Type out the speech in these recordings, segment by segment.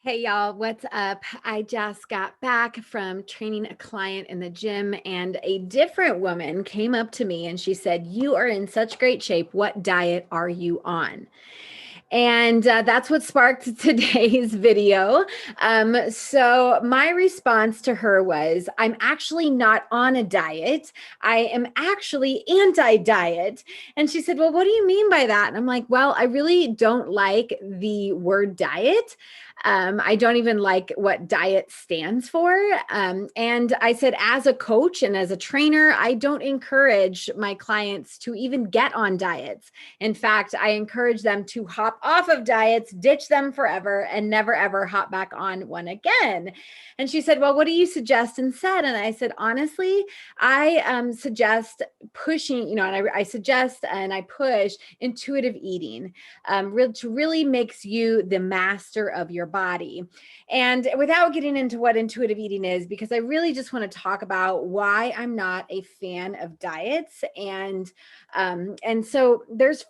Hey y'all, what's up? I just got back from training a client in the gym, and a different woman came up to me and she said, "You are in such great shape. What diet are you on?" And that's what sparked today's video. So my response to her was, "I'm actually not on a diet. I am actually anti-diet." And she said, "Well, what do you mean by that?" And I'm like, "Well, I really don't like the word diet. I don't even like what diet stands for." And I said, as a coach and as a trainer, I don't encourage my clients to even get on diets. In fact, I encourage them to hop off of diets, ditch them forever, and never ever hop back on one again. And she said, "Well, what do you suggest instead?" And I said, "Honestly, I suggest pushing, and I suggest and I push intuitive eating, to really makes you the master of your body." And without getting into what intuitive eating is, because I really just want to talk about why I'm not a fan of diets. And so there's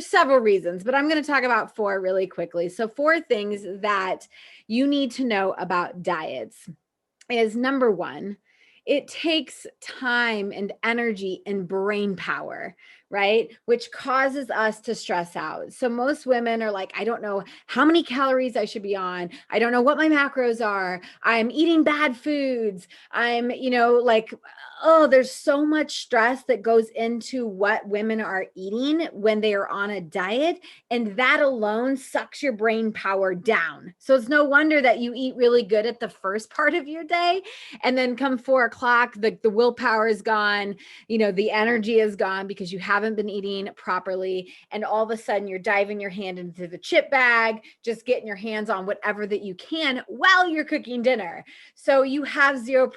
several reasons, but I'm going to talk about four really quickly. So four things that you need to know about diets is: number one, it takes time and energy and brain power, right? Which causes us to stress out. So most women are like, "I don't know how many calories I should be on. I don't know what my macros are. I'm eating bad foods. I'm, like, oh, there's so much stress that goes into what women are eating when they are on a diet. And that alone sucks your brain power down. So it's no wonder that you eat really good at the first part of your day. And then come 4 o'clock, the willpower is gone, the energy is gone because you haven't been eating properly. And all of a sudden you're diving your hand into the chip bag, just getting your hands on whatever that you can while you're cooking dinner. So you have zero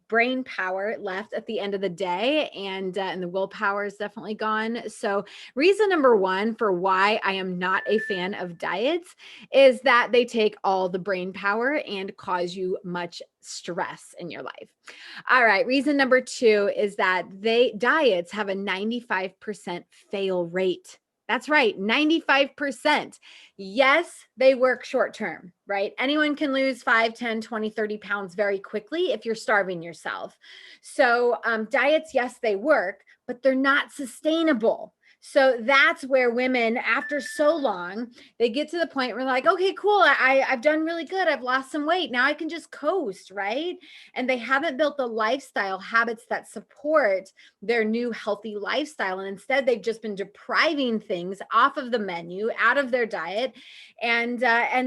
brain power left at the end of the day, and the willpower is definitely gone. So reason number one for why I am not a fan of diets is that they take all the brain power and cause you much stress in your life. All right. Reason number two is that diets have a 95% fail rate. That's right, 95%. Yes, they work short term, right? Anyone can lose 5, 10, 20, 30 pounds very quickly if you're starving yourself. So diets, yes, they work, but they're not sustainable. So that's where women, after so long, they get to the point where, like, "Okay, cool. I've done really good. I've lost some weight. Now I can just coast," right? And they haven't built the lifestyle habits that support their new healthy lifestyle. And instead, they've just been depriving things off of the menu, out of their diet. And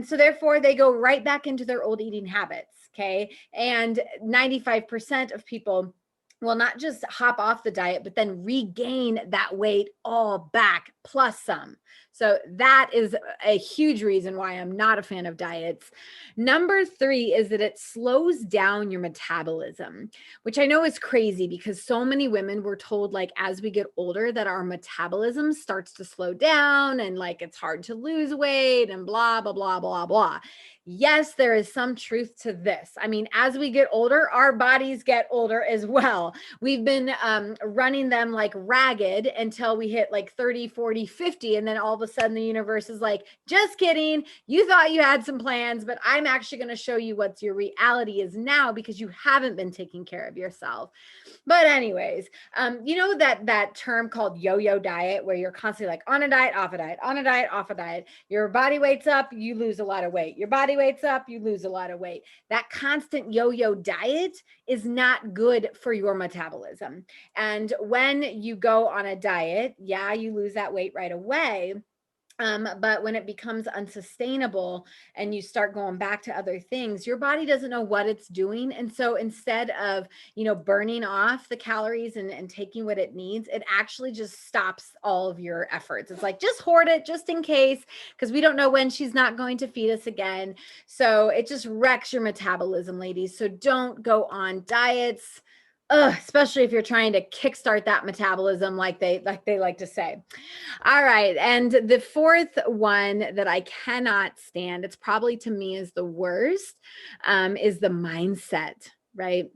so therefore they go right back into their old eating habits. Okay. And 95% of people will not just hop off the diet, but then regain that weight all back plus some. So that is a huge reason why I'm not a fan of diets. Number three is that it slows down your metabolism, which I know is crazy because so many women were told, like, as we get older, that our metabolism starts to slow down and, like, it's hard to lose weight and blah, blah, blah, blah, blah. Yes, there is some truth to this. I mean, as we get older, our bodies get older as well. We've been running them like ragged until we hit like 30, 40, 50. And then all of a sudden the universe is like, "Just kidding. You thought you had some plans, but I'm actually going to show you what your reality is now because you haven't been taking care of yourself." But anyways, that term called yo-yo diet, where you're constantly like on a diet, off a diet, on a diet, off a diet. Your body weight's up, you lose a lot of weight. Your body weight's up, you lose a lot of weight. That constant yo-yo diet is not good for your metabolism. And when you go on a diet, yeah, you lose that weight right away. But when it becomes unsustainable and you start going back to other things, your body doesn't know what it's doing. And so instead of, burning off the calories and taking what it needs, it actually just stops all of your efforts. It's like, just hoard it just in case, because we don't know when she's not going to feed us again. So it just wrecks your metabolism, ladies. So don't go on diets. Especially if you're trying to kickstart that metabolism, like they like to say. All right. And the fourth one that I cannot stand, it's probably to me is the worst, is the mindset, right?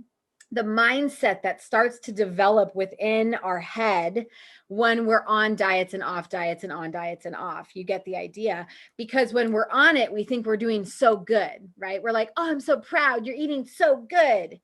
the mindset that starts to develop within our head when we're on diets and off diets and on diets and off. You get the idea? Because when we're on it, we think we're doing so good, right? We're like, oh, I'm so proud. You're eating so good.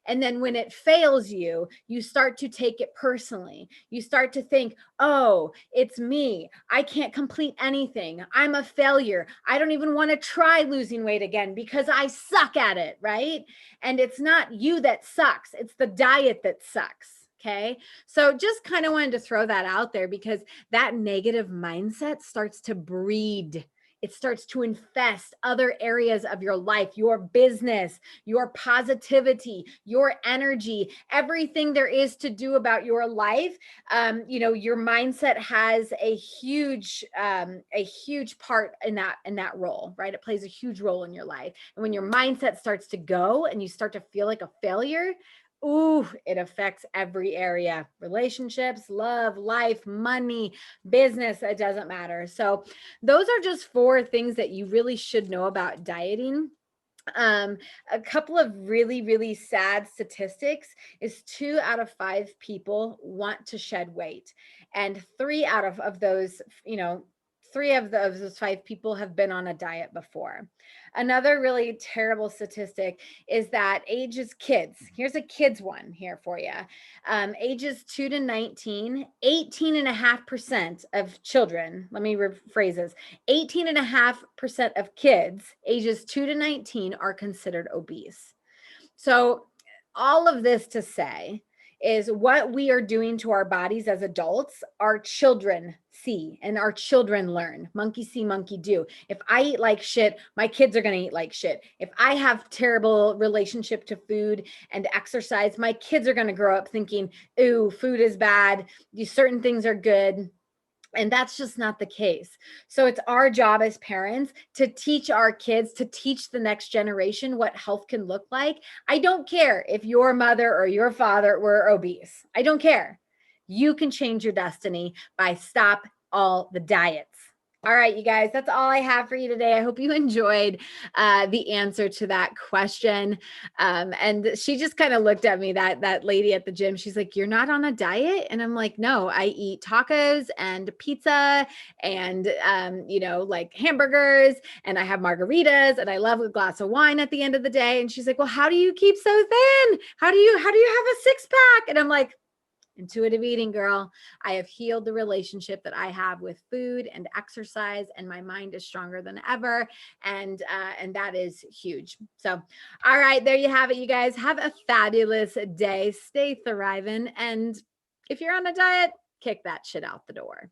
And then when it fails you, you start to take it personally. You start to think, oh, it's me. I can't complete anything. I'm a failure. I don't even want to try losing weight again because I suck at it, right? And it's not you that sucks, it's the diet that sucks. Okay. So just kind of wanted to throw that out there because that negative mindset starts to breed. It starts to infest other areas of your life, your business, your positivity, your energy, everything there is to do about your life. Your mindset has a huge part in that role, right? It plays a huge role in your life. And when your mindset starts to go and you start to feel like a failure, ooh, it affects every area: relationships, love, life, money, business. It doesn't matter. So those are just 4 things that you really should know about dieting. A couple of really, really sad statistics is 2 out of 5 people want to shed weight. And 3 out of those, 3 of those 5 people have been on a diet before. Another really terrible statistic is that ages kids, here's a kids one here for you. Ages 2 to 19, 18.5% of children, let me rephrase this, 18.5% of kids ages 2 to 19 are considered obese. So all of this to say is what we are doing to our bodies as adults, our children see and our children learn. Monkey see, monkey do. If I eat like shit, my kids are going to eat like shit. If I have terrible relationship to food and exercise, my kids are going to grow up thinking, ooh, food is bad. These certain things are good. And that's just not the case. So it's our job as parents to teach our kids, to teach the next generation what health can look like. I don't care if your mother or your father were obese. I don't care. You can change your destiny by stop all the diets. All right, you guys, that's all I have for you today. I hope you enjoyed the answer to that question. And she just kind of looked at me, that lady at the gym. She's like, "You're not on a diet?" And I'm like, "No, I eat tacos and pizza and, like hamburgers, and I have margaritas, and I love a glass of wine at the end of the day." And she's like, "Well, how do you keep so thin? How do you have a 6-pack?" And I'm like, intuitive eating, girl. I have healed the relationship that I have with food and exercise, and my mind is stronger than ever. And that is huge. So, all right, there you have it, you guys. Have a fabulous day. Stay thriving. And if you're on a diet, kick that shit out the door.